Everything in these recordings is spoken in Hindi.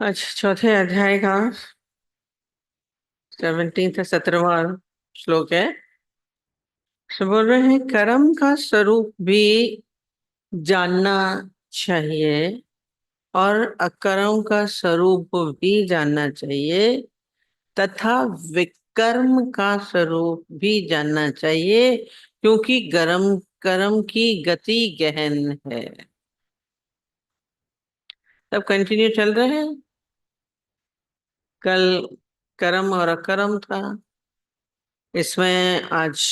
आज चौथे अध्याय का 17वां श्लोक है। तो बोल रहे हैं कर्म का स्वरूप भी जानना चाहिए और अकर्म का स्वरूप भी जानना चाहिए तथा विकर्म का स्वरूप भी जानना चाहिए, क्योंकि कर्म कर्म की गति गहन है। सब कंटिन्यू चल रहे हैं। कल कर्म और अकर्म था, इसमें आज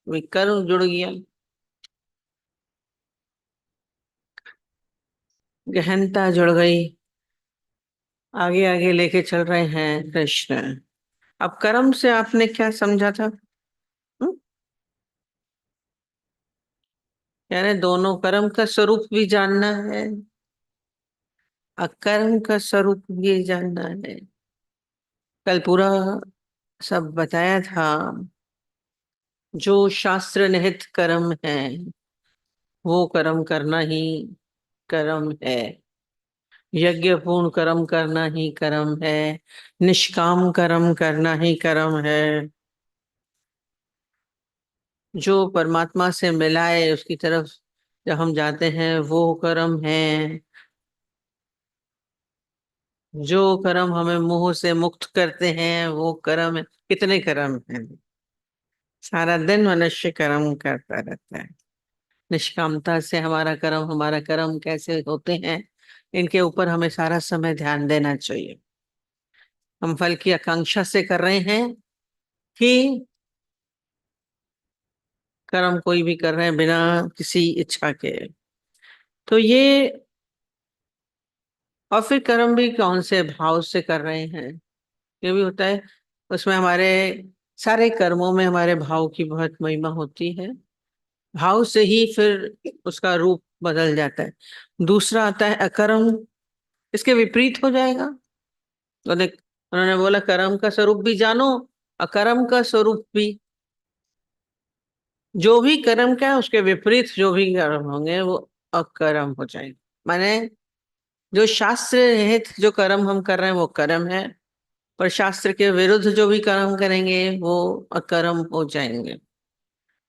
विकर्म जुड़ गया, गहनता जुड़ गई। आगे आगे लेके चल रहे हैं कृष्ण। अब कर्म से आपने क्या समझा था? हम्म? कह रहे दोनों कर्म का स्वरूप भी जानना है, अकर्म का स्वरूप भी जानना है। कल पूरा सब बताया था। जो शास्त्र निहित कर्म है वो कर्म करना ही कर्म है। यज्ञ पूर्ण कर्म करना ही कर्म है। निष्काम कर्म करना ही कर्म है। जो परमात्मा से मिलाए उसकी तरफ जब हम जाते हैं वो कर्म है। जो कर्म हमें मोह से मुक्त करते हैं वो कर्म है। कितने कर्म हैं? सारा दिन मनुष्य कर्म करता रहता है। निष्कामता से हमारा कर्म कैसे होते हैं, इनके ऊपर हमें सारा समय ध्यान देना चाहिए। हम फल की आकांक्षा से कर रहे हैं कि कर्म कोई भी कर रहे हैं बिना किसी इच्छा के। तो ये, और फिर कर्म भी कौन से भाव से कर रहे हैं, ये भी होता है। उसमें हमारे सारे कर्मों में हमारे भाव की बहुत महिमा होती है। भाव से ही फिर उसका रूप बदल जाता है। दूसरा आता है अकर्म। इसके विपरीत हो जाएगा। तो देख, उन्होंने बोला कर्म का स्वरूप भी जानो, अकर्म का स्वरूप भी। जो भी कर्म का है उसके विपरीत जो भी कर्म होंगे वो अकर्म हो जाएंगे। माने जो शास्त्र निहित जो कर्म हम कर रहे हैं वो कर्म है, पर शास्त्र के विरुद्ध जो भी कर्म करेंगे वो अकर्म हो जाएंगे।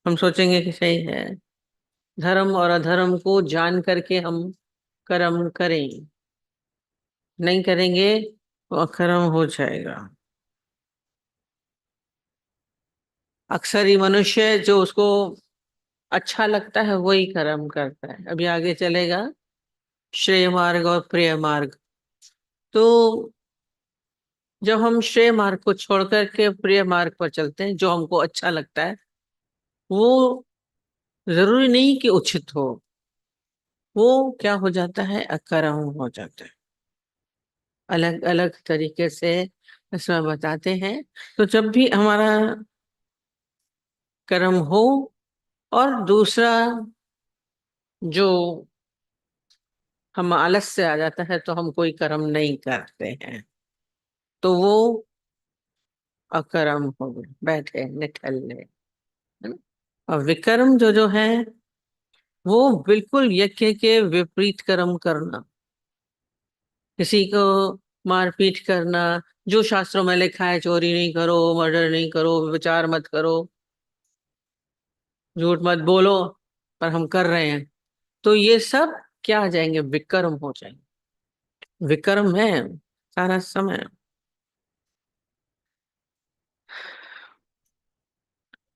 हम सोचेंगे कि सही है, धर्म और अधर्म को जान करके हम कर्म करें, नहीं करेंगे तो अकर्म हो जाएगा। अक्सर ही मनुष्य जो उसको अच्छा लगता है वही कर्म करता है। अभी आगे चलेगा श्रेय मार्ग और प्रिय मार्ग। तो जब हम श्रेय मार्ग को छोड़ करके प्रिय मार्ग पर चलते हैं, जो हमको अच्छा लगता है वो जरूरी नहीं कि उचित हो, वो क्या हो जाता है, अकर्म हो जाता है। अलग अलग तरीके से इसमें बताते हैं। तो जब भी हमारा कर्म हो, और दूसरा जो हम आलस से आ जाता है तो हम कोई कर्म नहीं करते हैं, तो वो अकर्म हो गए, बैठे निठल्ले, है ना? और विकर्म जो जो है वो बिल्कुल यज्ञ के विपरीत कर्म करना। किसी को मारपीट करना, जो शास्त्रों में लिखा है, चोरी नहीं करो, मर्डर नहीं करो, विचार मत करो, झूठ मत बोलो, पर हम कर रहे हैं, तो ये सब क्या आ जाएंगे, विकर्म हो जाएंगे। विकर्म है सारा समय।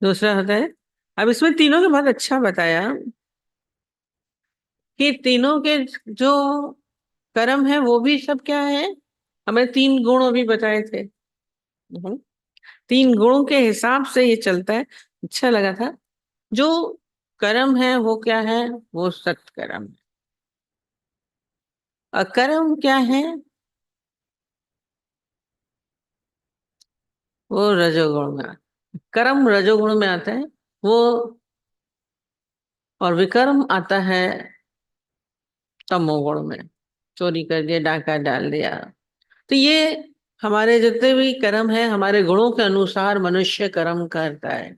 दूसरा होता है, अब इसमें तीनों के बहुत अच्छा बताया कि तीनों के जो कर्म है वो भी सब क्या है। हमें तीन गुण अभी बताए थे। हम्म, तीन गुणों के हिसाब से ये चलता है। अच्छा लगा था। जो कर्म है वो क्या है, वो सत्कर्म है। अकर्म क्या है, वो रजोगुण में आता है। कर्म रजोगुण में आता है वो, और विकर्म आता है तमोगुण में। चोरी कर दिया, डाका डाल दिया। तो ये हमारे जितने भी कर्म है, हमारे गुणों के अनुसार मनुष्य कर्म करता है।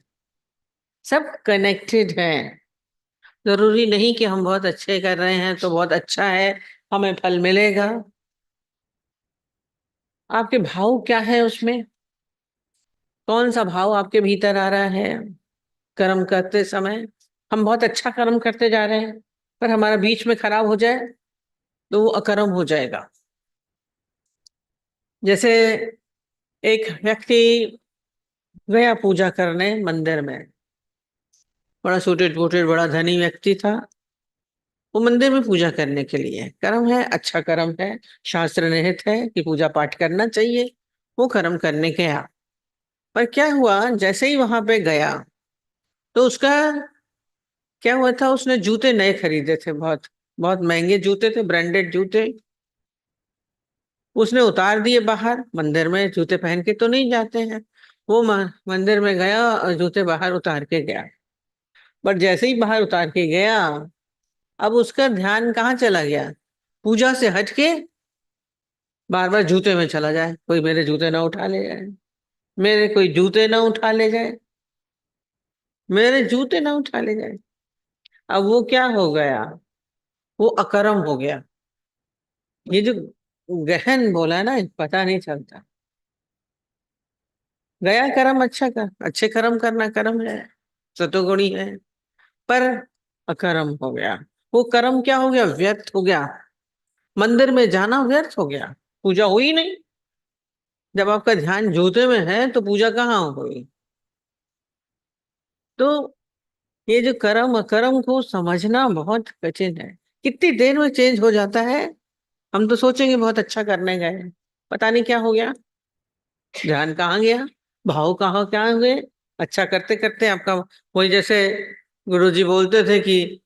सब कनेक्टेड है। जरूरी नहीं कि हम बहुत अच्छे कर रहे हैं तो बहुत अच्छा है, हमें फल मिलेगा। आपके भाव क्या है उसमें, कौन सा भाव आपके भीतर आ रहा है कर्म करते समय। हम बहुत अच्छा कर्म करते जा रहे हैं, पर हमारा बीच में खराब हो जाए तो वो अकर्म हो जाएगा। जैसे एक व्यक्ति गया पूजा करने मंदिर में, बड़ा सूटेड बूटेड बड़ा धनी व्यक्ति था। वो मंदिर में पूजा करने के लिए, कर्म है, अच्छा कर्म है, शास्त्र निहित है कि पूजा पाठ करना चाहिए। वो कर्म करने गया, पर क्या हुआ, जैसे ही वहां पे गया तो उसका क्या हुआ था, उसने जूते नए खरीदे थे, बहुत बहुत महंगे जूते थे, ब्रांडेड जूते। उसने उतार दिए बाहर, मंदिर में जूते पहन के तो नहीं जाते हैं। वो मंदिर में गया और जूते बाहर उतार के गया। पर जैसे ही बाहर उतार के गया, अब उसका ध्यान कहाँ चला गया, पूजा से हटके बार बार जूते में चला जाए, कोई मेरे जूते ना उठा ले जाए, मेरे कोई जूते ना उठा ले जाए, मेरे जूते ना उठा ले जाए। अब वो क्या हो गया, वो अकर्म हो गया। ये जो गहन बोला ना, पता नहीं चलता। गया कर्म, अच्छा कर, अच्छे कर्म करना कर्म है, सतोगुणी है, पर अकर्म हो गया। वो कर्म क्या हो गया, व्यर्थ हो गया। मंदिर में जाना व्यर्थ हो गया, पूजा हुई नहीं। जब आपका ध्यान जूते में है तो पूजा कहाँ हुई। तो ये जो कर्म अकर्म को समझना बहुत कठिन है। कितनी देर में चेंज हो जाता है। हम तो सोचेंगे बहुत अच्छा करने गए, पता नहीं क्या हो गया, ध्यान कहाँ गया, भाव कहाँ क्या हुए। अच्छा करते करते आपका, वही जैसे गुरुजी बोलते थे कि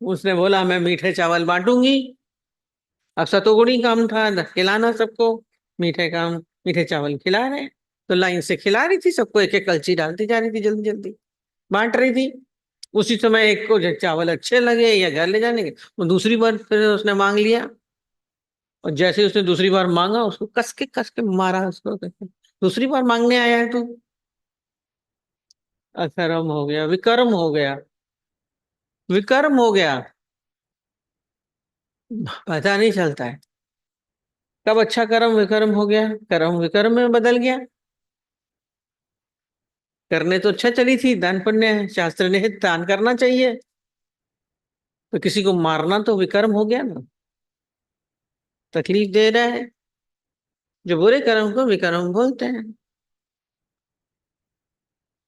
उसने बोला मैं मीठे चावल बांटूंगी। अब सतोगुणी काम था खिलाना सबको, मीठे काम, मीठे चावल खिला रहे हैं। तो लाइन से खिला रही थी सबको, एक एक कलची डालती जा रही थी, जल्दी जल्दी बांट रही थी। उसी समय एक को जो चावल अच्छे लगे या घर ले जाने के, वो दूसरी बार फिर उसने मांग लिया। और जैसे ही उसने दूसरी बार मांगा, उसको कस के मारा उसको, दूसरी बार मांगने आया है तू। अकर्म हो गया, विकर्म हो गया, विकर्म हो गया, पता नहीं चलता है कब अच्छा कर्म विकर्म हो गया, कर्म विकर्म में बदल गया। करने तो अच्छा चली थी, दान पुण्य है, शास्त्र निहित दान करना चाहिए, तो किसी को मारना तो विकर्म हो गया ना, तकलीफ दे रहा है। जो बुरे कर्म को विकर्म बोलते हैं।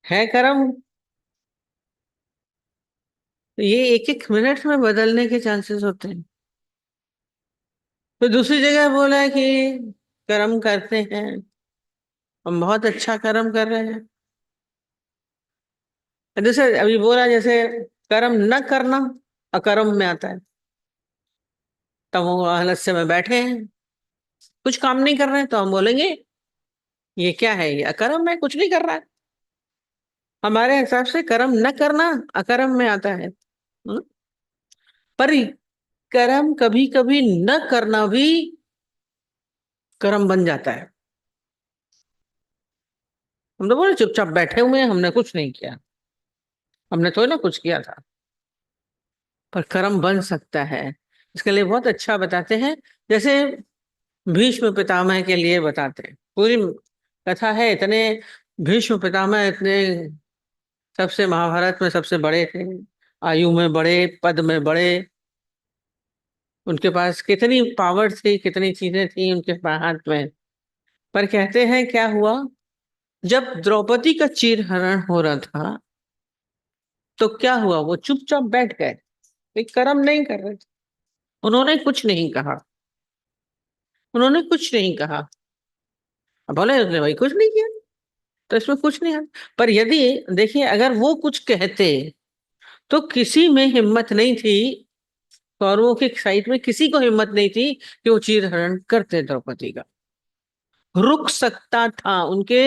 है कर्म, तो ये एक एक मिनट में बदलने के चांसेस होते हैं। तो दूसरी जगह बोला है कि कर्म करते हैं, हम बहुत अच्छा कर्म कर रहे हैं। जैसे अभी बोला, जैसे कर्म न करना अकर्म में आता है। तब वो आलस्य में बैठे हैं, कुछ काम नहीं कर रहे हैं, तो हम बोलेंगे ये क्या है, ये अकर्म है, कुछ नहीं कर रहा है। हमारे हिसाब से कर्म न करना अकर्म में आता है। पर कर्म कभी कभी न करना भी कर्म बन जाता है। हम तो बोले चुपचाप बैठे हुए हैं, हमने कुछ नहीं किया, हमने तो ना कुछ किया था, पर कर्म बन सकता है। इसके लिए बहुत अच्छा बताते हैं। जैसे भीष्म पितामह के लिए बताते हैं, पूरी कथा है। इतने भीष्म पितामह इतने सबसे महाभारत में सबसे बड़े थे, आयु में बड़े, पद में बड़े, उनके पास कितनी पावर थी, कितनी चीजें थी उनके हाथ में। पर कहते हैं क्या हुआ, जब द्रौपदी का चीरहरण हो रहा था, तो क्या हुआ, वो चुपचाप बैठ गए, कोई कर्म नहीं कर रहे थे। उन्होंने कुछ नहीं कहा, उन्होंने कुछ नहीं कहा। अब बोले उसने भाई कुछ नहीं किया, तो इसमें कुछ नहीं है। पर यदि देखिए, अगर वो कुछ कहते तो किसी में हिम्मत नहीं थी, कौरवों की साइड में किसी को हिम्मत नहीं थी कि वो चीरहरण करते द्रौपदी का। रुक सकता था उनके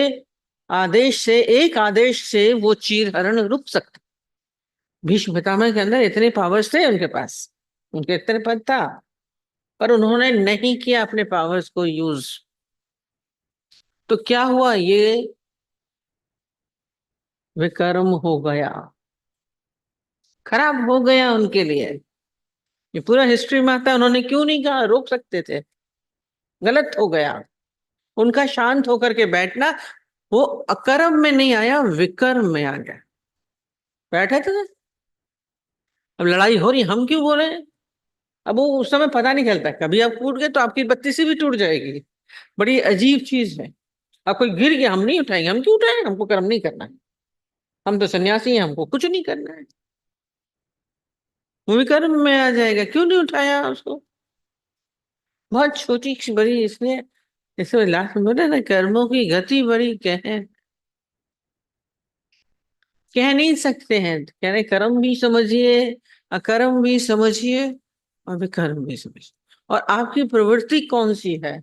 आदेश से, एक आदेश से वो चीरहरण रुक सकता। भीष्म पितामह के अंदर इतने पावर्स थे उनके पास, उनके इतने पद था, पर उन्होंने नहीं किया अपने पावर्स को यूज। तो क्या हुआ, ये विकर्म हो गया, खराब हो गया उनके लिए। ये पूरा हिस्ट्री में आता है, उन्होंने क्यों नहीं कहा, रोक सकते थे, गलत हो गया। उनका शांत होकर के बैठना, वो अकर्म में नहीं आया, विकर्म में आ गया। बैठे थे, अब लड़ाई हो रही, हम क्यों बोले? अब वो उस समय पता नहीं चलता, कभी आप टूट गए तो आपकी बत्ती से भी टूट जाएगी। बड़ी अजीब चीज है। अब कोई गिर गया, हम नहीं उठाएंगे, हम क्यों उठाएं? हमको कर्म नहीं करना है, हम तो सन्यासी हैं, हमको कुछ नहीं करना है। वो भी कर्म में आ जाएगा, क्यों नहीं उठाया उसको? बहुत छोटी बड़ी, इसलिए इसमें लास्ट में बोले ना, कर्मों की गति बड़ी कह नहीं सकते हैं, कह रहे कर्म भी समझिए, अकर्म भी समझिए, और विकर्म भी समझिए। और आपकी प्रवृत्ति कौन सी है?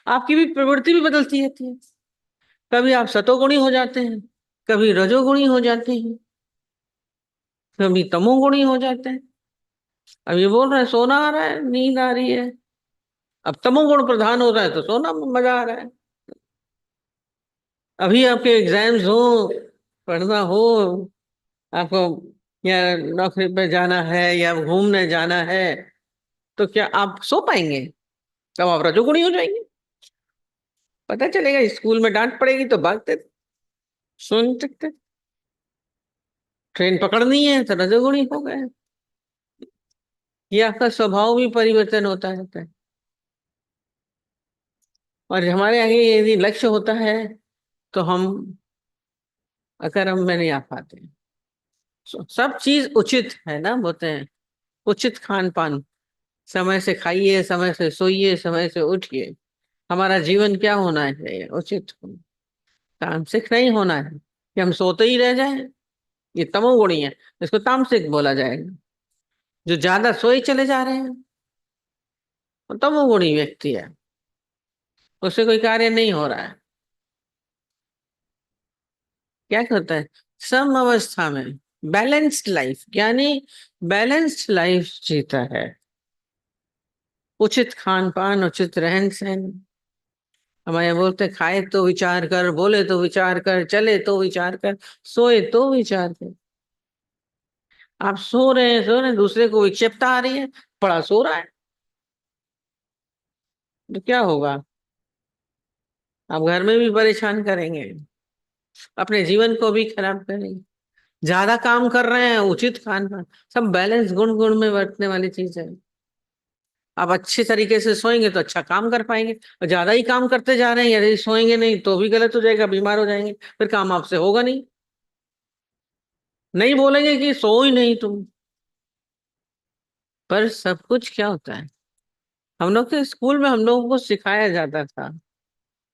आपकी भी प्रवृत्ति भी बदलती रहती है। कभी आप सतोगुणी हो जाते हैं, कभी रजोगुणी हो जाते हैं, कभी तमोगुणी हो जाते हैं। अब ये बोल रहे हैं सोना आ रहा है, नींद आ रही है। अब तमोगुण प्रधान हो रहा है तो सोना में मजा आ रहा है। अभी आपके एग्जाम्स हो, पढ़ना हो, आपको या नौकरी पे जाना है या घूमने जाना है, तो क्या आप सो पाएंगे? तब आप रजोगुणी हो जाएंगे। पता चलेगा स्कूल में डांट पड़ेगी तो भागते, सो नहीं सकते। ट्रेन पकड़नी है तो रजोगुणी हो गए। ये आपका स्वभाव भी परिवर्तन होता रहता है। और हमारे आगे यदि लक्ष्य होता है तो हम अकर्म में नहीं आ पाते। सब चीज उचित है ना, बोलते हैं उचित खान पान, समय से खाइए, समय से सोइए, समय से उठिए। हमारा जीवन क्या होना है? उचित होना। तामसिक नहीं होना है कि हम सोते ही रह जाएं। ये तमोगुणी है, इसको तामसिक बोला जाएगा। जो ज्यादा सोए चले जा रहे हैं वो तमोगुणी व्यक्ति है, उससे कोई कार्य नहीं हो रहा है। क्या करता है? सम अवस्था में बैलेंस्ड लाइफ, यानी बैलेंस्ड लाइफ जीता है। उचित खान पान, उचित रहन सहन। हमारे बोलते हैं, खाए तो विचार कर, बोले तो विचार कर, चले तो विचार कर, सोए तो विचार कर। आप सो रहे हैं, दूसरे को विक्षेपता आ रही है, पड़ा सो रहा है, तो क्या होगा? आप घर में भी परेशान करेंगे, अपने जीवन को भी खराब करेंगे। ज्यादा काम कर रहे हैं, उचित खान पान, सब बैलेंस, गुण गुण में बरतने वाली चीज है। आप अच्छे तरीके से सोएंगे तो अच्छा काम कर पाएंगे, और ज्यादा ही काम करते जा रहे हैं, यदि सोएंगे नहीं तो भी गलत हो जाएगा, बीमार हो जाएंगे, फिर काम आपसे होगा नहीं। नहीं बोलेंगे कि सो ही नहीं तुम। पर सब कुछ क्या होता है, हम लोग के स्कूल में हम लोगों को सिखाया जाता था,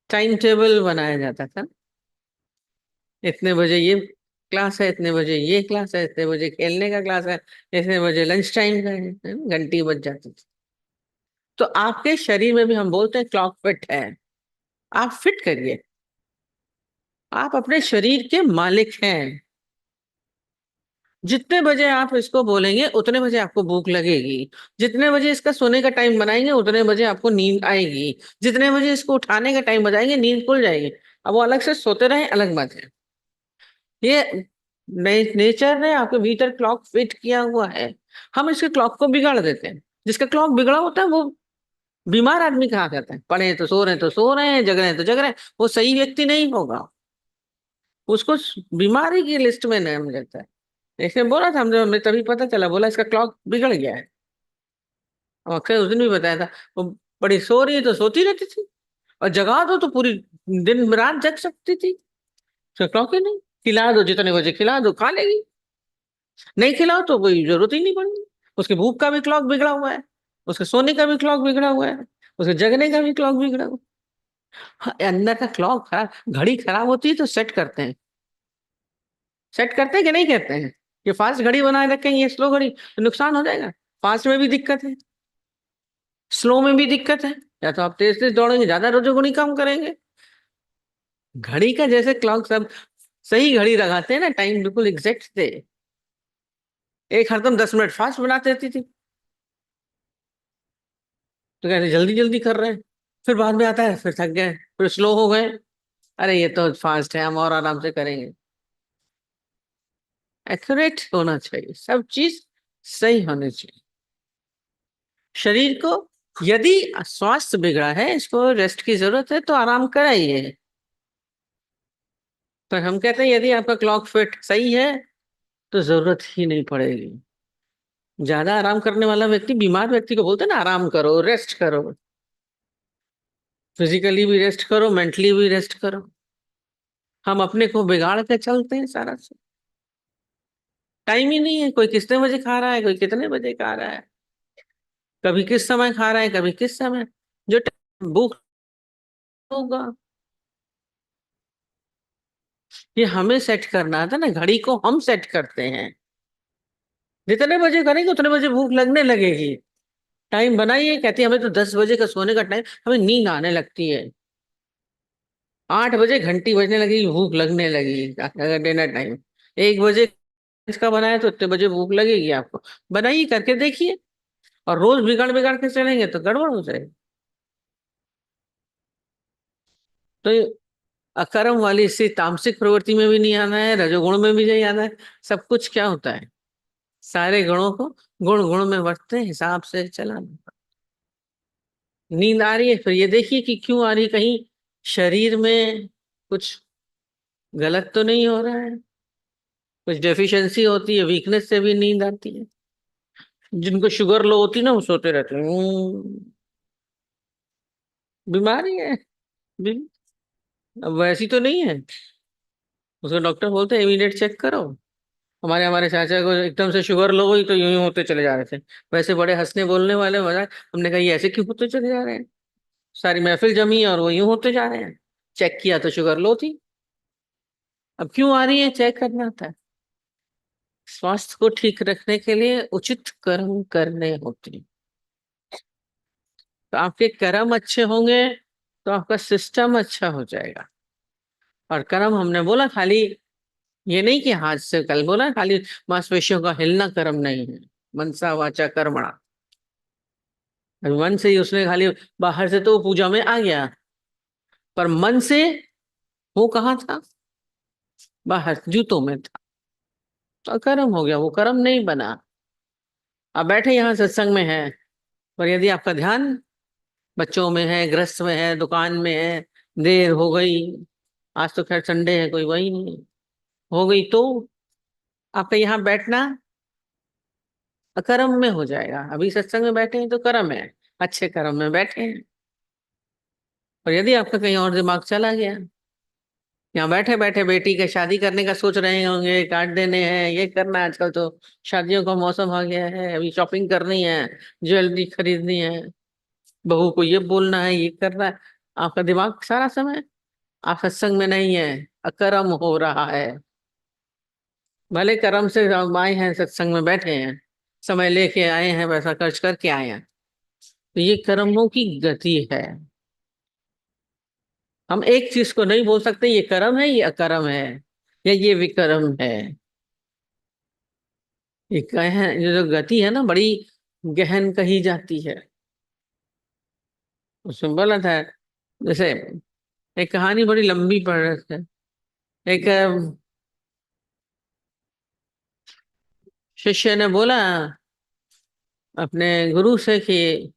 टाइम टेबल बनाया जाता था। इतने बजे ये क्लास है, इतने बजे ये क्लास है, इतने बजे खेलने का क्लास है, इतने बजे लंच टाइम का है, घंटी बज जाती थी। तो आपके शरीर में भी हम बोलते हैं क्लॉक फिट है। आप फिट करिए। आप अपने शरीर के मालिक हैं। जितने बजे आप इसको बोलेंगे उतने बजे आपको भूख लगेगी। जितने बजे इसका सोने का टाइम बनाएंगे उतने बजे आपको नींद आएगी। जितने बजे इसको उठाने का टाइम बताएंगे नींद खुल जाएगी। अब वो अलग से सोते रहे, अलग बात है। ये नेचर ने आपके भीतर क्लॉक फिट किया हुआ है। हम इसके क्लॉक को बिगाड़ देते हैं। जिसका क्लॉक बिगड़ा होता है वो बीमार आदमी कहा जाता है। पढ़े तो सो रहे हैं, तो सो रहे हैं, जग रहे हैं तो जग रहे हैं, वो सही व्यक्ति नहीं होगा। उसको बीमारी की लिस्ट में नाम लेता है। इसने बोला था, हमने हमें तभी पता चला, बोला इसका क्लॉक बिगड़ गया है। और अक्षय उस दिन भी बताया था, वो बड़ी सो रही है तो सोती रहती थी, और जगा दो तो पूरी दिन रात जग सकती थी। उसका क्लॉक ही नहीं। खिला दो, जितने बजे खिला दो खा लेगी, नहीं खिलाओ तो कोई जरूरत ही नहीं पड़ेगी। उसके भूख का भी क्लॉक बिगड़ा हुआ है, उसके सोने का भी क्लॉक बिगड़ा हुआ है, उसके जगने का भी क्लॉक बिगड़ा हुआ है। हाँ, अंदर का क्लॉक खराब, घड़ी खराब होती है तो सेट करते हैं। सेट करते हैं कि नहीं कहते हैं? ये फास्ट घड़ी बनाए रखें, ये स्लो घड़ी, तो नुकसान हो जाएगा। फास्ट में भी दिक्कत है, स्लो में भी दिक्कत है। या तो आप तेज तेज दौड़ेंगे, ज्यादा रोजोगुनी काम करेंगे। घड़ी का जैसे क्लॉक सब सही घड़ी लगाते हैं ना, टाइम बिल्कुल एग्जैक्ट थे। एक हरदम 10 मिनट फास्ट बना देती थी, तो कहते जल्दी जल्दी कर रहे हैं। फिर बाद में आता है, फिर थक गए, फिर स्लो हो गए। अरे ये तो फास्ट है, हम और आराम से करेंगे। एक्यूरेट होना चाहिए, सब चीज सही होनी चाहिए। शरीर को यदि स्वास्थ्य बिगड़ा है, इसको रेस्ट की जरूरत है, तो आराम कराइए। पर हम कहते हैं यदि आपका क्लॉक फिट सही है तो जरूरत ही नहीं पड़ेगी। ज्यादा आराम करने वाला व्यक्ति बीमार व्यक्ति को बोलते हैं ना, आराम करो, रेस्ट करो। फिजिकली भी रेस्ट करो, मेंटली भी रेस्ट करो। हम अपने को बिगाड़ के चलते हैं सारा से। टाइम ही नहीं है, कोई कितने बजे खा रहा है, कोई कितने बजे खा रहा है, कभी किस समय खा रहा है, कभी किस समय। जो भूख होगा, ये हमें सेट करना था ना, घड़ी को हम सेट करते हैं। जितने बजे करेंगे उतने बजे भूख लगने लगेगी। टाइम बनाइए, कहती है हमें तो 10 बजे का सोने का टाइम, हमें नींद आने लगती है। 8 बजे घंटी बजने लगी, भूख लगने लगी, अगर डिनर टाइम 1 बजे इसका बनाया तो उतने बजे भूख लगेगी आपको। बनाइए, करके देखिए। और रोज बिगाड़ बिगाड़ के चलेंगे तो गड़बड़ हो जाएगी। तो ये अकर्म वाली इसी तामसिक प्रवृत्ति में भी नहीं आना है, रजोगुण में भी नहीं आना है। सब कुछ क्या होता है, सारे गुणों को गुण गुण में वर्तते हिसाब से चलाना। नींद आ रही है, फिर ये देखिए कि क्यों आ रही है, कहीं शरीर में कुछ गलत तो नहीं हो रहा है, कुछ डेफिशिएंसी होती है, वीकनेस से भी नींद आती है। जिनको शुगर लो होती है ना, वो सोते रहते हैं। बीमारी है। बी- अब वैसी तो नहीं है। उसको डॉक्टर बोलते हैं इमीडिएट चेक करो। हमारे हमारे चाचा को एकदम से शुगर लो हुई तो यूं ही होते चले जा रहे थे। वैसे बड़े हंसने बोलने वाले मजाक, हमने कहा ये ऐसे क्यों होते चले जा रहे हैं। सारी महफिल जमी है और वो यूं होते जा रहे हैं। चेक किया तो शुगर लो थी। अब क्यों आ रही है, चेक करना था। स्वास्थ्य को ठीक रखने के लिए उचित कर्म करने होते हैं। तो आपके कर्म अच्छे होंगे तो आपका सिस्टम अच्छा हो जाएगा। और कर्म हमने बोला खाली ये नहीं कि हाथ से, कल बोला खाली मांसपेशियों का हिलना कर्म नहीं है। मनसा वाचा कर्मणा। अभी मन से ही उसने खाली, बाहर से तो वो पूजा में आ गया, पर मन से वो कहाँ था, बाहर जूतों में था। तो अकर्म हो गया, वो कर्म नहीं बना। आप बैठे यहाँ सत्संग में है, पर यदि आपका ध्यान बच्चों में है, गृहस्थ में है, दुकान में है, देर हो गई, आज तो खैर संडे है, कोई वही नहीं, हो गई, तो आपका यहाँ बैठना अकर्म में हो जाएगा। अभी सत्संग में बैठे हैं तो कर्म है, अच्छे कर्म में बैठे हैं। और यदि आपका कहीं और दिमाग चला गया, यहाँ बैठे बैठे बेटी के शादी करने का सोच रहे होंगे, कार्ड देने हैं, ये करना है, आजकल तो शादियों का मौसम आ गया है, अभी शॉपिंग करनी है, ज्वेलरी खरीदनी है, बहू को ये बोलना है, ये करना है। आपका दिमाग सारा समय आप सत्संग में नहीं है, अकर्म हो रहा है। भले कर्म से हम आए हैं, सत्संग में बैठे हैं, समय लेके आए हैं, पैसा खर्च करके आए हैं, तो ये कर्मों की गति है। हम एक चीज को नहीं बोल सकते ये कर्म है, ये अकर्म है, या ये विकर्म है। ये गहन, ये जो गति है ना, बड़ी गहन कही जाती है। उसमें बोला था, जैसे एक कहानी बड़ी लंबी पढ़ रहे थे। एक शिष्य ने बोला अपने गुरु से कि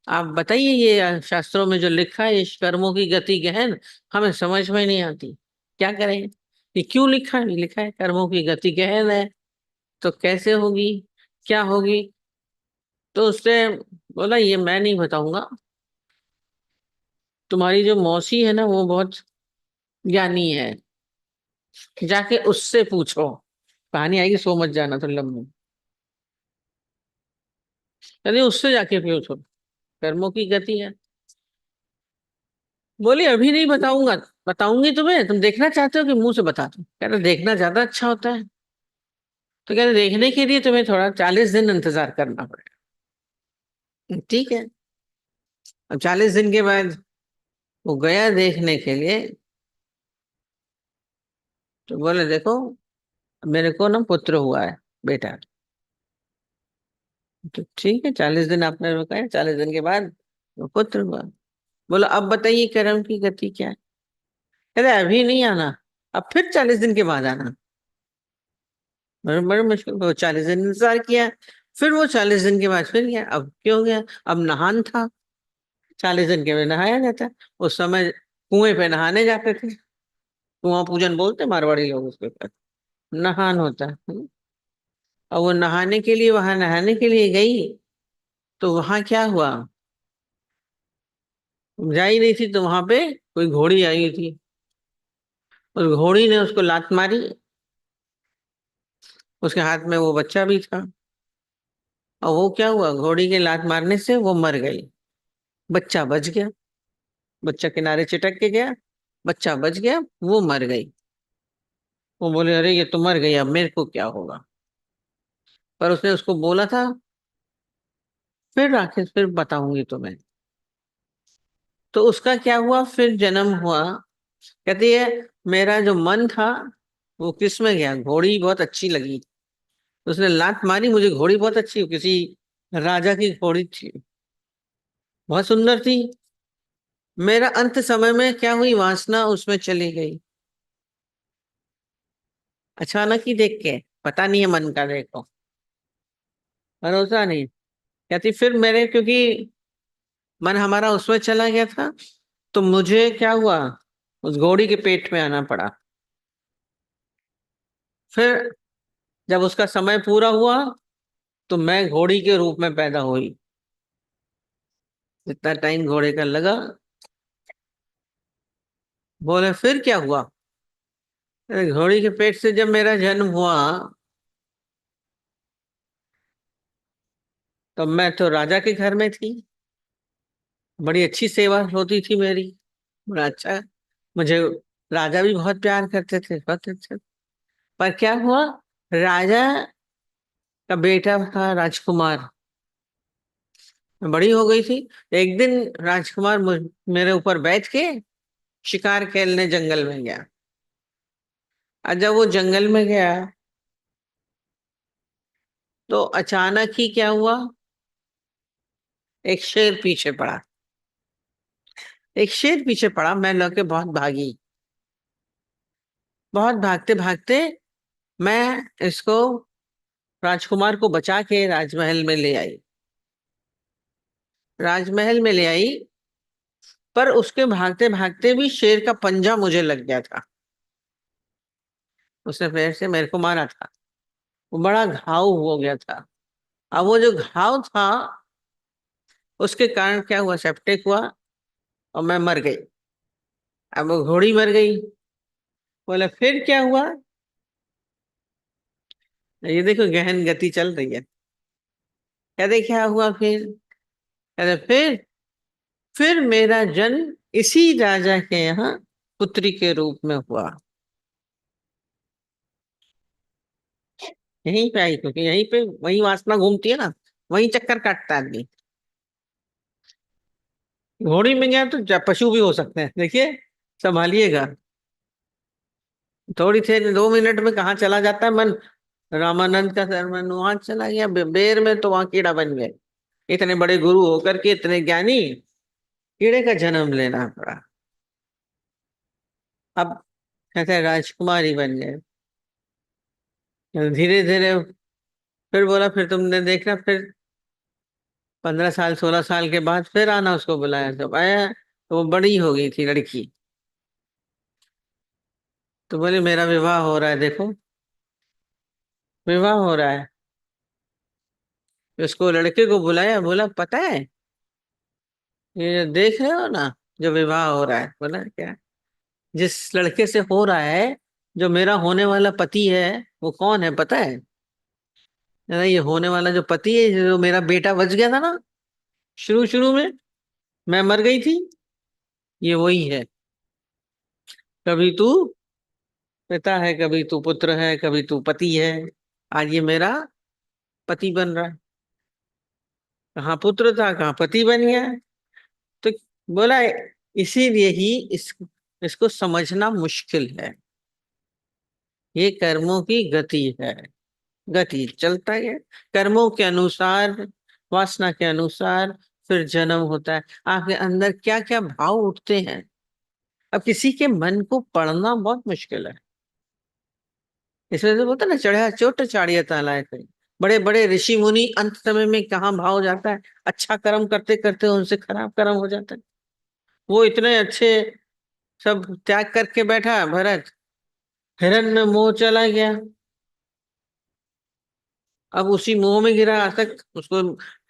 आप बताइए ये शास्त्रों में जो लिखा है, इस कर्मों की गति गहन, हमें समझ में नहीं आती, क्या करें। ये क्यों लिखा है, लिखा है कर्मों की गति गहन है, तो कैसे होगी, क्या होगी। तो उसने बोला ये मैं नहीं बताऊंगा, तुम्हारी जो मौसी है ना वो बहुत ज्ञानी है, जाके उससे पूछो। कहानी आएगी, सो मत जाना तो लंबी। अरे उससे जाके पूछो, कर्मों की गति है। बोली अभी नहीं बताऊंगा, बताऊंगी तुम्हें, तुम देखना चाहते हो कि मुंह से बता दूं। कह रहे देखना ज्यादा अच्छा होता है। तो कह रहे देखने के लिए तुम्हें थोड़ा 40 दिन इंतजार करना पड़ेगा। ठीक है। अब 40 दिन के बाद वो गया देखने के लिए। तो बोले देखो मेरे को ना पुत्र हुआ है, बेटा। तो ठीक है, 40 दिन आपने रुका, 40 दिन के बाद वो पुत्र हुआ। बोलो अब बताइए कर्म की गति क्या है। कहते अभी नहीं आना, अब फिर 40 दिन के बाद आना। बड़े बड़े मुश्किल, 40 दिन इंतजार किया, फिर वो 40 दिन के बाद फिर गया। अब क्यों गया? अब नहान था, 40 दिन के में नहाया जाता है। उस समय कुएं पे नहाने जाते थे, कुआं पूजन बोलते मारवाड़ी लोग उसके ऊपर, नहान होता है। और वो नहाने के लिए, वहां नहाने के लिए गई, तो वहां क्या हुआ, जा ही नहीं थी, तो वहां पे कोई घोड़ी आई थी। उस घोड़ी ने उसको लात मारी, उसके हाथ में वो बच्चा भी था। और वो क्या हुआ, घोड़ी के लात मारने से वो मर गई, बच्चा बच गया। बच्चा किनारे चिटक के गया, बच्चा बच गया, वो मर गई। वो बोले अरे ये तो मर गई, अब मेरे को क्या होगा। पर उसने उसको बोला था, फिर आखिर फिर बताऊंगी तुम्हें। तो उसका क्या हुआ, फिर जन्म हुआ। कहती है मेरा जो मन था वो किस में गया, घोड़ी बहुत अच्छी लगी, उसने लात मारी, मुझे घोड़ी बहुत अच्छी, किसी राजा की घोड़ी थी, बहुत सुंदर थी। मेरा अंत समय में क्या हुई, वासना उसमें चली गई, अचानक ही देख के, पता नहीं है मन का, देखो भरोसा नहीं। कहती फिर मेरे, क्योंकि मन हमारा उसमें चला गया था, तो मुझे क्या हुआ, उस घोड़ी के पेट में आना पड़ा। फिर जब उसका समय पूरा हुआ, तो मैं घोड़ी के रूप में पैदा हुई। जितना टाइम घोड़े का लगा। बोले फिर क्या हुआ, अरे घोड़ी के पेट से जब मेरा जन्म हुआ, तो मैं तो राजा के घर में थी, बड़ी अच्छी सेवा होती थी मेरी, बड़ा अच्छा, मुझे राजा भी बहुत प्यार करते थे, बहुत अच्छा। पर क्या हुआ, राजा का बेटा था राजकुमार, मैं बड़ी हो गई थी। एक दिन राजकुमार मेरे ऊपर बैठ के शिकार खेलने जंगल में गया। और जब वो जंगल में गया, तो अचानक ही क्या हुआ, एक शेर पीछे पड़ा। एक शेर पीछे पड़ा, मैं लौके बहुत भागी, बहुत भागते भागते मैं इसको, राजकुमार को बचा के राजमहल में ले आई। राजमहल में ले आई, पर उसके भागते भागते भी शेर का पंजा मुझे लग गया था, उसने पैर से मेरे को मारा था, वो बड़ा घाव हो गया था। अब वो जो घाव था, उसके कारण क्या हुआ, सेप्टिक हुआ, और मैं मर गई। अब वो घोड़ी मर गई। बोला फिर क्या हुआ, ये देखो गहन गति चल रही है। कहते क्या हुआ फिर, कहते फिर मेरा जन्म इसी राजा के यहाँ पुत्री के रूप में हुआ। यहीं पे आई, क्योंकि यहीं पे वही वासना घूमती है ना, वही चक्कर काटता है आदमी। घोड़ी में गया तो पशु भी हो सकते हैं, देखिए, संभालिएगा। थोड़ी देर 2 मिनट में कहाँ चला जाता है मन। रामानंद का सरमन वहां चला गया, बेर में तो वहां कीड़ा बन गए। इतने बड़े गुरु होकर के इतने ज्ञानी, कीड़े का जन्म लेना पड़ा। अब कहते हैं राजकुमारी बन गए। धीरे धीरे फिर बोला, फिर तुमने देखना, फिर 15 साल 16 साल के बाद फिर आना, उसको बुलाया, जब आया तो वो बड़ी हो गई थी लड़की। तो बोले मेरा विवाह हो रहा है, देखो विवाह हो रहा है। उसको लड़के को बुलाया, बोला पता है ये जो देख रहे हो ना, जो विवाह हो रहा है, बोला क्या, जिस लड़के से हो रहा है, जो मेरा होने वाला पति है, वो कौन है पता है? ना, ये होने वाला जो पति है, जो मेरा बेटा बच गया था ना शुरू शुरू में, मैं मर गई थी, ये वही है। कभी तू पिता है, कभी तू पुत्र है, कभी तू पति है, आज ये मेरा पति बन रहा है। कहाँ पुत्र था, कहाँ पति बन गया। तो बोला इसीलिए ही इसको समझना मुश्किल है, ये कर्मों की गति है, गति चलता है कर्मों के अनुसार, वासना के अनुसार, फिर जन्म होता है। आपके अंदर क्या क्या भाव उठते हैं, अब किसी के मन को पढ़ना बहुत मुश्किल है। इसमें तो बोलता ना, चढ़ा चोट चाड़िया तालाय करी, बड़े बड़े ऋषि मुनि अंत समय में कहाँ भाव जाता है, अच्छा कर्म करते करते उनसे खराब कर्म हो जाता है। वो इतने अच्छे सब त्याग करके बैठा है भरत, हिरण्य में मोह चला गया। अब उसी मोह में गिरा तक उसको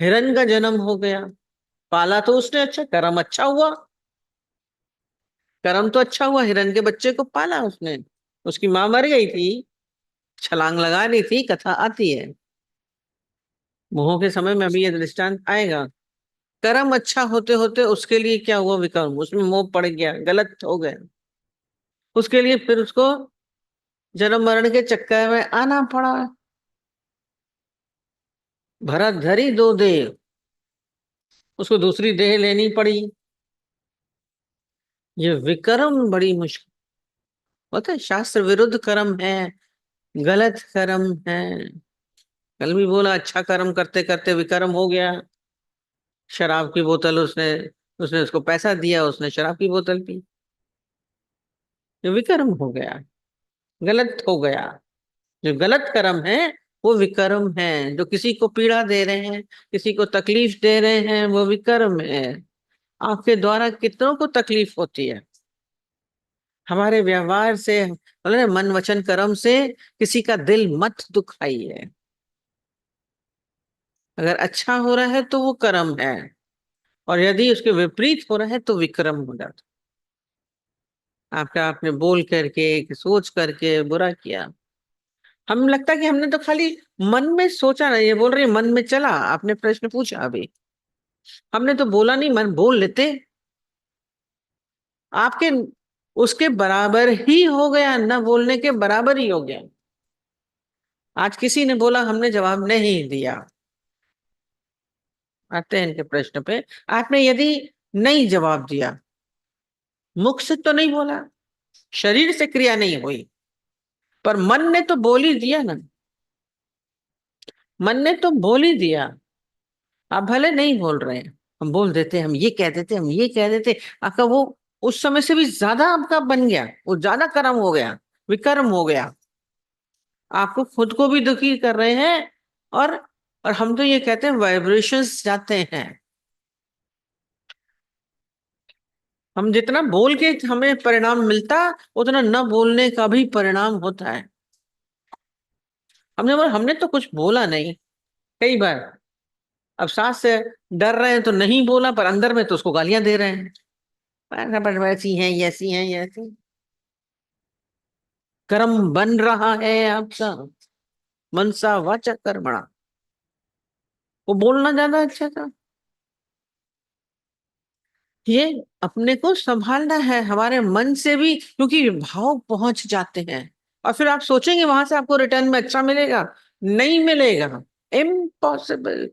हिरण का जन्म हो गया। पाला तो उसने, अच्छा कर्म अच्छा हुआ, कर्म तो अच्छा हुआ, हिरण के बच्चे को पाला उसने। उसकी मां मर गई थी, छलांग लगा रही थी, कथा आती है। मोह के समय में अभी ये दृष्टांत आएगा। कर्म अच्छा होते होते उसके लिए क्या हुआ, विकर्म, उसमें मोह पड़ गया, गलत हो गया। उसके लिए फिर उसको जन्म मरण के चक्कर में आना पड़ा। भरत धरी दो देह, उसको दूसरी देह लेनी पड़ी। ये विकर्म बड़ी मुश्किल होता है, शास्त्र विरुद्ध कर्म है, गलत कर्म है। कल भी बोला, अच्छा कर्म करते करते विकर्म हो गया। शराब की बोतल उसने उसने उसको पैसा दिया, उसने शराब की बोतल पी, ये विकर्म हो गया, गलत हो गया। जो गलत कर्म है वो विकर्म है। जो किसी को पीड़ा दे रहे हैं, किसी को तकलीफ दे रहे हैं, वो विकर्म है। आपके द्वारा कितनों को तकलीफ होती है, हमारे व्यवहार से, बोले ना, मन वचन कर्म से किसी का दिल मत दुखाइए। अगर अच्छा हो रहा है तो वो कर्म है, और यदि उसके विपरीत हो रहा है तो विक्रम हो जाता। आपका आपने बोल करके, सोच करके बुरा किया, हम लगता कि हमने तो खाली मन में सोचा ना, ये बोल रही मन में चला, आपने प्रश्न पूछा अभी, हमने तो बोला नहीं, मन बोल लेते, आपके उसके बराबर ही हो गया, ना बोलने के बराबर ही हो गया। आज किसी ने बोला, हमने जवाब नहीं दिया। आते हैं इनके प्रश्न पे। आपने यदि नहीं जवाब दिया, मुख से तो नहीं बोला, शरीर से क्रिया नहीं हुई, पर मन ने तो बोल ही दिया ना, मन ने तो बोल ही दिया। आप भले नहीं बोल रहे हैं, हम बोल देते, हम ये कह देते, हम ये कह देते, आपका वो उस समय से भी ज्यादा आपका बन गया, वो ज्यादा कर्म हो गया, विकर्म हो गया। आपको खुद को भी दुखी कर रहे हैं, और और हम तो ये कहते हैं वाइब्रेशंस जाते हैं। हम जितना बोल के हमें परिणाम मिलता, उतना न बोलने का भी परिणाम होता है। हमने बोला, हमने तो कुछ बोला नहीं, कई बार। अब सास से डर रहे हैं तो नहीं बोला, पर अंदर में तो उसको गालियां दे रहे हैं, पर वैसी हैं, ऐसी हैं, ऐसी। कर्म बन रहा है आपका, मनसा वाचा कर्मणा। वो बोलना ज्यादा अच्छा था। ये अपने को संभालना है, हमारे मन से भी, क्योंकि भाव पहुंच जाते हैं। और फिर आप सोचेंगे वहां से आपको रिटर्न में अच्छा मिलेगा, नहीं मिलेगा, इम्पॉसिबल।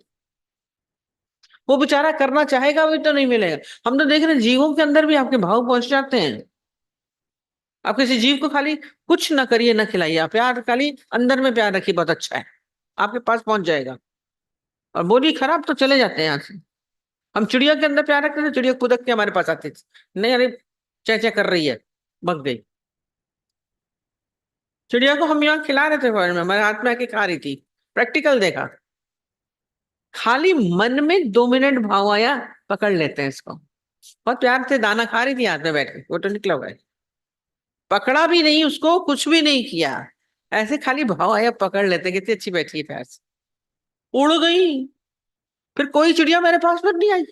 वो बेचारा करना चाहेगा भी तो नहीं मिलेगा। हम तो देख रहे हैं, जीवों के अंदर भी आपके भाव पहुंच जाते हैं। आप किसी जीव को खाली कुछ ना करिए, ना खिलाइए, आप प्यार खाली अंदर में प्यार रखिए, बहुत अच्छा है, आपके पास पहुंच जाएगा। और बोली खराब तो चले जाते हैं यहाँ से। हम चिड़िया के अंदर प्यार रखते थे, चिड़िया कूदक के हमारे पास आती थी, नहीं, अरे चै चै कर रही है, भग गई। चिड़िया को हम यहाँ खिला रहे थे, फॉरेन में हमारे हाथ में आके खा रही थी, प्रैक्टिकल देखा। खाली मन में 2 मिनट भाव आया, पकड़ लेते हैं इसको। बहुत प्यार से दाना खा रही थी हाथ में बैठ के, वो तो निकला हुआ है, पकड़ा भी नहीं उसको, कुछ भी नहीं किया, ऐसे खाली भाव आया, पकड़ लेते, कितनी अच्छी बैठी है प्यार से, उड़ गई। फिर कोई चिड़िया मेरे पास पर नहीं आई,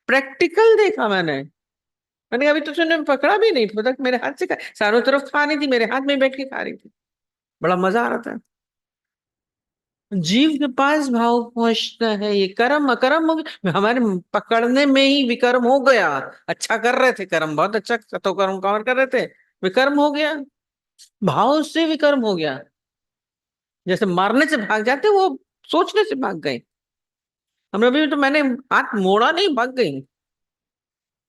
प्रैक्टिकल देखा मैंने। मैंने कहा, अभी तो तूने पकड़ा भी नहीं, खुद मेरे हाथ से खा, चारों तरफ खा रही थी, मेरे हाथ में बैठ के खा रही थी, बड़ा मजा आ रहा था। जीव के पास भाव पहुंचता है, ये कर्म अकर्म हो गया, हमारे पकड़ने में ही विकर्म हो गया। अच्छा कर रहे थे कर्म, बहुत अच्छा तो कर्म कवर कर रहे थे, विकर्म हो गया, भाव से विकर्म हो गया। जैसे मारने से भाग जाते, वो सोचने से भाग गए। हम अभी तो, मैंने हाथ मोड़ा नहीं, भाग गई,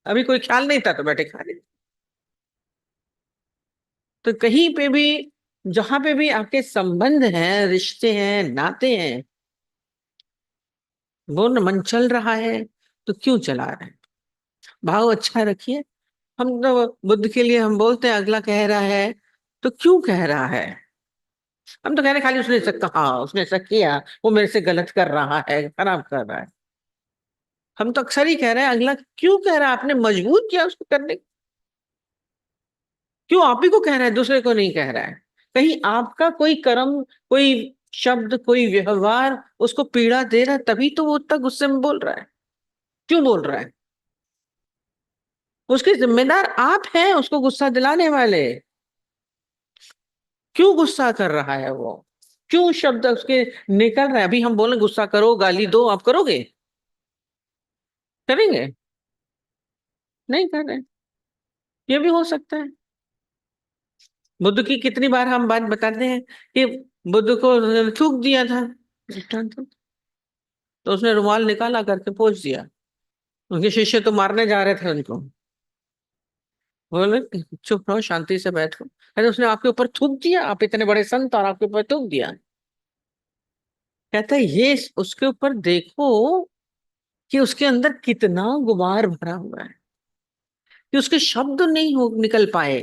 अभी कोई ख्याल नहीं था तो बैठे खा रहे। तो कहीं पे भी, जहां पे भी आपके संबंध हैं, रिश्ते हैं, नाते हैं, वो न मन चल रहा है तो क्यों चला रहे हैं, भाव अच्छा रखिए। हम तो बुद्ध के लिए हम बोलते हैं, अगला कह रहा है तो क्यों कह रहा है, हम तो कह रहे खाली उसने ऐसा कहा, उसने ऐसा किया, वो मेरे से गलत कर रहा है, खराब कर रहा है। हम तो अक्सर ही कह रहे हैं, अगला क्यों कह रहा है, आपने मजबूर किया उसको करने। क्यों आप ही को कह रहा है, दूसरे को नहीं कह रहा है? कहीं आपका कोई कर्म, कोई शब्द, कोई व्यवहार उसको पीड़ा दे रहा है, तभी तो वो उतना गुस्से में बोल रहा है। क्यों बोल रहा है? उसके जिम्मेदार आप हैं उसको गुस्सा दिलाने वाले। क्यों गुस्सा कर रहा है वो? क्यों शब्द उसके निकल रहा है? अभी हम बोले गुस्सा करो, गाली दो, आप करोगे? करेंगे? नहीं कर रहे। ये भी हो सकता है। बुद्ध की कितनी बार हम बात बताते हैं कि बुद्ध को थूक दिया था दृष्टांत, तो उसने रुमाल निकाला करके पोंछ दिया। उनके शिष्य तो मारने जा रहे थे उनको। बोले चुप रहो, शांति से बैठो। अरे उसने आपके ऊपर थूक दिया, आप इतने बड़े संत और आपके ऊपर थूक दिया। कहता है ये उसके ऊपर देखो कि उसके अंदर कितना गुबार भरा हुआ है, कि उसके शब्द नहीं हो निकल पाए।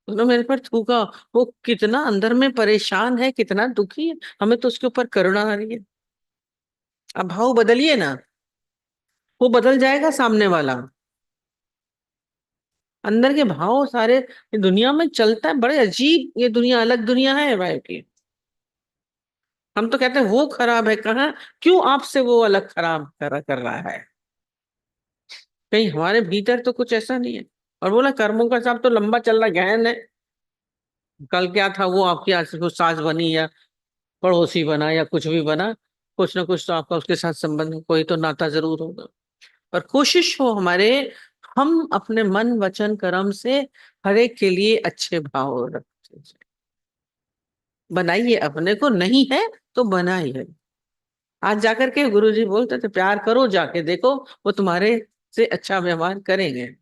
उसने मेरे पर थूका। वो कितना अंदर में परेशान है, कितना दुखी है। हमें तो उसके ऊपर करुणा आ रही है। अब भाव बदलिए ना, वो बदल जाएगा सामने वाला। अंदर के भाव सारे ये दुनिया में चलता है, बड़े अजीब, ये दुनिया अलग दुनिया है भाई की। हम तो कहते हैं वो खराब है, कहाँ? क्यों आपसे वो अलग खराब कर रहा है? कहीं हमारे भीतर तो कुछ ऐसा नहीं है। और बोला कर्मों का हिसाब तो लंबा चल रहा, गहन है। कल क्या था, वो आपकी आज कुछ सास बनी या पड़ोसी बना या कुछ भी बना, कुछ ना कुछ तो आपका उसके साथ संबंध, कोई तो नाता जरूर होगा। पर कोशिश हो हमारे, हम अपने मन वचन कर्म से हर एक के लिए अच्छे भाव रखते हैं। बनाइए, अपने को नहीं है तो बनाइए। आज जाकर के गुरुजी बोलते थे प्यार करो, जाके देखो वो तुम्हारे से अच्छा व्यवहार करेंगे।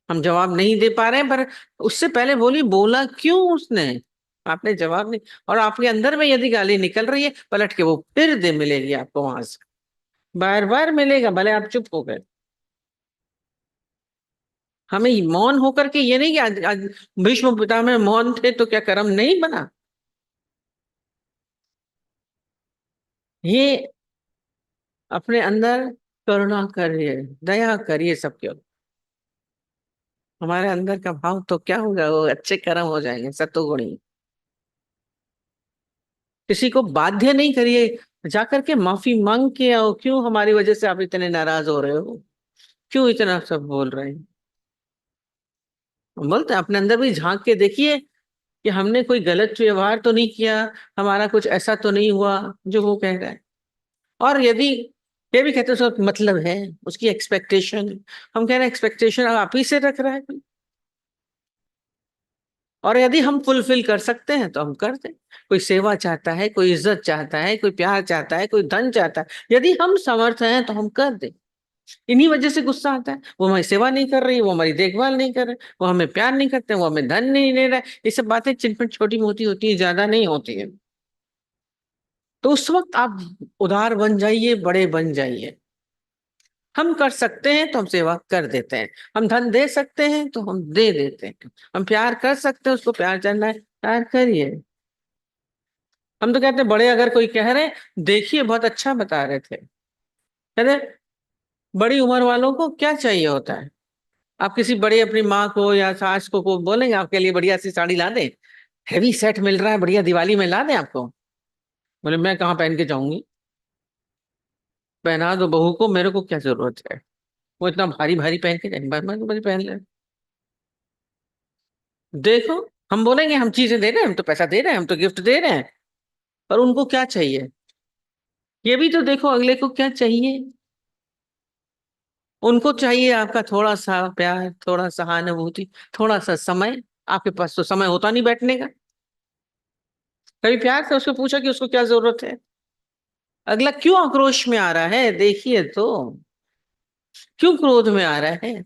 हम जवाब नहीं दे पा रहे हैं, पर उससे पहले बोली, बोला क्यों उसने? आपने जवाब नहीं। और आपके अंदर में यदि गाली निकल रही है, पलट के वो फिर दे मिलेगी आपको वहां से, बार बार मिलेगा, भले आप चुप हो गए। हमें मौन होकर के ये नहीं कि आज भीष्म पितामह मौन थे तो क्या कर्म नहीं बना? ये अपने अंदर करुणा करिए, दया करिए सबके ऊपर। हमारे अंदर का भाव तो क्या होगा, वो अच्छे कर्म हो जाएंगे, सतोगुणी। किसी को बाध्य नहीं करिए, जाकर के माफी मांग के आओ, क्यों हमारी वजह से आप इतने नाराज हो रहे हो, क्यों इतना सब बोल रहे हैं? हम बोलते हैं अपने अंदर भी झांक के देखिए कि हमने कोई गलत व्यवहार तो नहीं किया, हमारा कुछ ऐसा तो नहीं हुआ जो वो कह रहा है। और यदि ये भी कहते हैं उसका मतलब है, उसकी एक्सपेक्टेशन, हम कह रहे हैं एक्सपेक्टेशन आप ही से रख रहा है कोई। और यदि हम फुलफिल कर सकते हैं तो हम कर दें। कोई सेवा चाहता है, कोई इज्जत चाहता है, कोई प्यार चाहता है, कोई धन चाहता है, यदि हम समर्थ हैं तो हम कर दें। इन्हीं वजह से गुस्सा आता है, वो हमारी सेवा नहीं कर रही, वो हमारी देखभाल नहीं कर रहे, वो हमें प्यार नहीं करते, वो हमें धन नहीं दे रहा है। ये सब बातें चिनपिन छोटी मोटी होती है, ज्यादा नहीं होती है। तो उस वक्त आप उदार बन जाइए, बड़े बन जाइए। हम कर सकते हैं तो हम सेवा कर देते हैं, हम धन दे सकते हैं तो हम दे देते हैं, हम प्यार कर सकते हैं, उसको प्यार करना है प्यार करिए। हम तो कहते हैं बड़े अगर कोई कह रहे, देखिए बहुत अच्छा बता रहे थे, कह रहे बड़ी उम्र वालों को क्या चाहिए होता है। आप किसी बड़े अपनी माँ को या सास को बोलेंगे आपके लिए बढ़िया सी साड़ी ला दे, हैवी सेट मिल रहा है बढ़िया, दिवाली में ला दे आपको। बोले मैं कहाँ पहन के जाऊंगी? पहना दो बहू को, मेरे को क्या जरूरत है? वो इतना भारी भारी पहन के जाएंगे, मैं तो पहन ले। देखो, हम बोलेंगे हम चीजें दे रहे हैं, हम तो पैसा दे रहे हैं, हम तो गिफ्ट दे रहे हैं, पर उनको क्या चाहिए? ये भी तो देखो अगले को क्या चाहिए। उनको चाहिए आपका थोड़ा सा प्यार, थोड़ा सहानुभूति, थोड़ा सा समय। आपके पास तो समय होता नहीं बैठने का। कभी प्यार से उसको पूछा कि उसको क्या जरूरत है? अगला क्यों आक्रोश में आ रहा है, देखिए तो क्यों क्रोध में आ रहा है।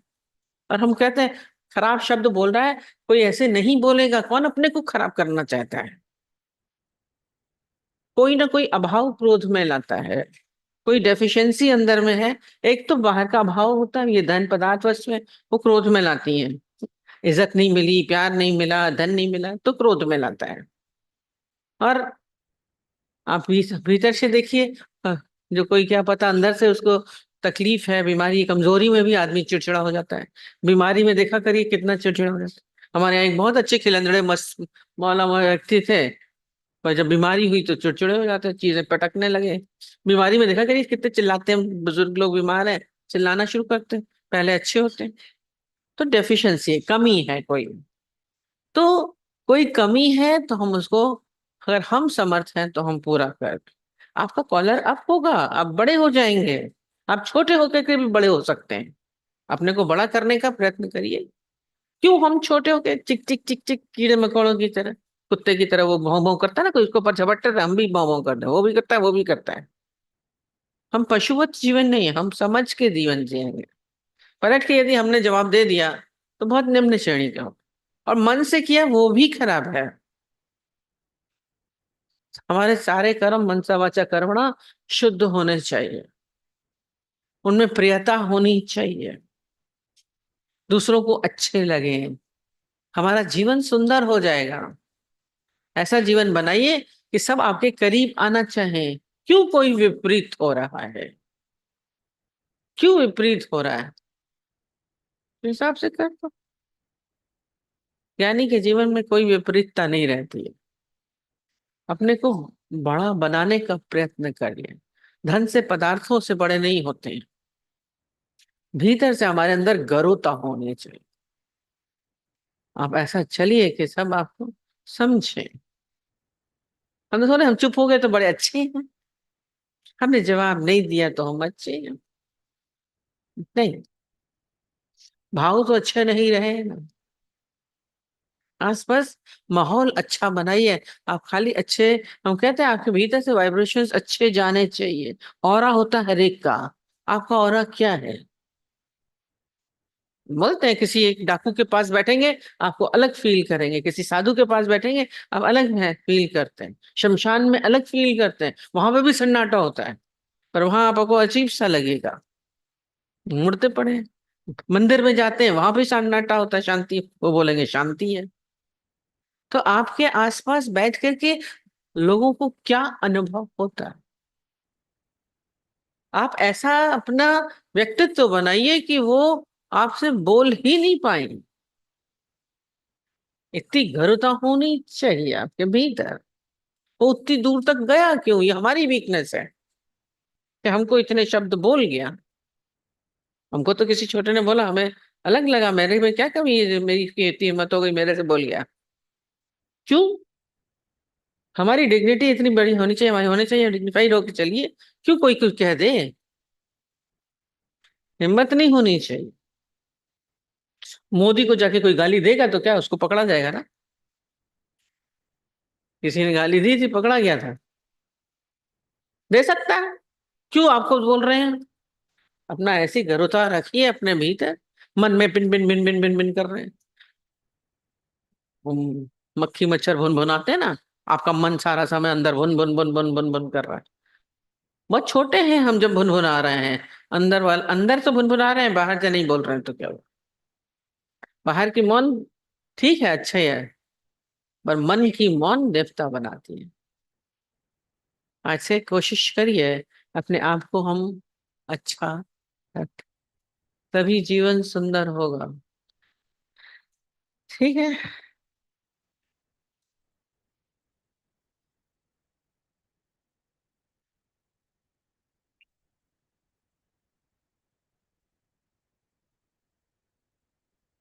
और हम कहते हैं खराब शब्द बोल रहा है, कोई ऐसे नहीं बोलेगा, कौन अपने को खराब करना चाहता है? कोई ना कोई अभाव क्रोध में लाता है, कोई डेफिशिएंसी अंदर में है। एक तो बाहर का अभाव होता है, ये धन पदार्थ वस्तु है, वो क्रोध में लाती है। इज्जत नहीं मिली, प्यार नहीं मिला, धन नहीं मिला, तो क्रोध में लाता है। और आप भीतर से देखिए, अ, जो कोई क्या पता अंदर से उसको तकलीफ है, बीमारी, कमजोरी में भी आदमी चिड़चिड़ा हो जाता है। बीमारी में देखा करिए कितना चिड़चिड़ा हो जाता है। हमारे यहाँ एक बहुत अच्छे खिलंदड़े मस्त मौला व्यक्ति थे, पर जब बीमारी हुई तो चिड़चिड़े हो जाते हैं, चीजें पटकने लगे। बीमारी में देखा करिए कितने चिल्लाते हैं, बुजुर्ग लोग बीमार हैं चिल्लाना शुरू करते हैं, पहले अच्छे होते हैं। तो डेफिशिएंसी है, कमी है कोई। तो कोई कमी है तो हम उसको, अगर हम समर्थ हैं तो हम पूरा कर। आपका कॉलर अप होगा, आप बड़े हो जाएंगे। आप छोटे होकर के भी बड़े हो सकते हैं। अपने को बड़ा करने का प्रयत्न करिए। क्यों हम छोटे होके चिक चिक चिक चिक कीड़े मकोड़ों की तरह, कुत्ते की तरह वो भौं भौं करता है ना, कोई उसके ऊपर झपटते हैं, हम भी भौं भौं करते हैं, वो भी करता है, वो भी करता है। हम पशुवत जीवन नहीं है, हम समझ के जीवन जिएंगे। पलट के यदि हमने जवाब दे दिया तो बहुत निम्न श्रेणी का हो, और मन से किया वो भी खराब है। हमारे सारे कर्म मनसा वाचा कर्मणा शुद्ध होने चाहिए, उनमें प्रियता होनी चाहिए, दूसरों को अच्छे लगे, हमारा जीवन सुंदर हो जाएगा। ऐसा जीवन बनाइए कि सब आपके करीब आना चाहें। क्यों कोई विपरीत हो रहा है, क्यों विपरीत हो रहा है, तो हिसाब से कर दो। ज्ञानी के जीवन में कोई विपरीतता नहीं रहती है। अपने को बड़ा बनाने का प्रयत्न करिए। धन से, पदार्थों से बड़े नहीं होते हैं। भीतर से हमारे अंदर गरुता होनी चाहिए। आप ऐसा चलिए कि सब आपको समझें। हम तो थोड़े हम चुप हो गए तो बड़े अच्छे हैं, हमने जवाब नहीं दिया तो हम अच्छे हैं। नहीं, भाव तो अच्छे नहीं रहे ना। आसपास माहौल अच्छा बनाइए। आप खाली अच्छे, हम कहते हैं आपके भीतर से वाइब्रेशंस अच्छे जाने चाहिए। ऑरा होता है हर एक का। आपका ऑरा क्या है? बोलते हैं किसी एक डाकू के पास बैठेंगे आपको अलग फील करेंगे, किसी साधु के पास बैठेंगे आप अलग है फील करते हैं, शमशान में अलग फील करते हैं, वहां पे भी सन्नाटा होता है, पर वहां आपको अजीब सा लगेगा, मुड़ते पड़े हैं। मंदिर में जाते हैं वहां भी सन्नाटा होता है, शांति, वो बोलेंगे शांति है। तो आपके आसपास बैठ करके लोगों को क्या अनुभव होता है? आप ऐसा अपना व्यक्तित्व बनाइए कि वो आपसे बोल ही नहीं पाए। इतनी घरता होनी चाहिए आपके भीतर। वो उतनी दूर तक गया क्यों? ये हमारी वीकनेस है कि हमको इतने शब्द बोल गया। हमको तो किसी छोटे ने बोला, हमें अलग लगा, मेरे में क्या कमी है जो मेरी की इतनी हिम्मत हो गई मेरे से बोल गया। क्यों? हमारी डिग्निटी इतनी बड़ी होनी चाहिए, हमारी होनी चाहिए, डिग्निफाइड होकर चलिए। क्यों कोई कुछ कह दे? हिम्मत नहीं होनी चाहिए। मोदी को जाके कोई गाली देगा तो क्या उसको पकड़ा जाएगा ना? किसी ने गाली दी थी, पकड़ा गया था। दे सकता है। क्यों आपको बोल रहे हैं? अपना ऐसी गरुता रखिए अपने भीतर। मन में pin pin pin pin pin pin कर रहे हैं, हम मक्खी मच्छर भुन भुनाते हैं ना, आपका मन सारा समय अंदर भुन भुन भुन भुन भुन भुन कर रहा है। बहुत छोटे हैं हम जब भुन भुना रहे हैं। अंदर तो भुन भुना रहे हैं, बाहर से नहीं बोल रहे हैं तो क्या हुआ? बाहर की मौन ठीक है, अच्छा ही है, पर मन की मौन देवता बनाती है। आज से कोशिश करिए अपने आप को हम अच्छा रखें, तभी जीवन सुंदर होगा। ठीक है।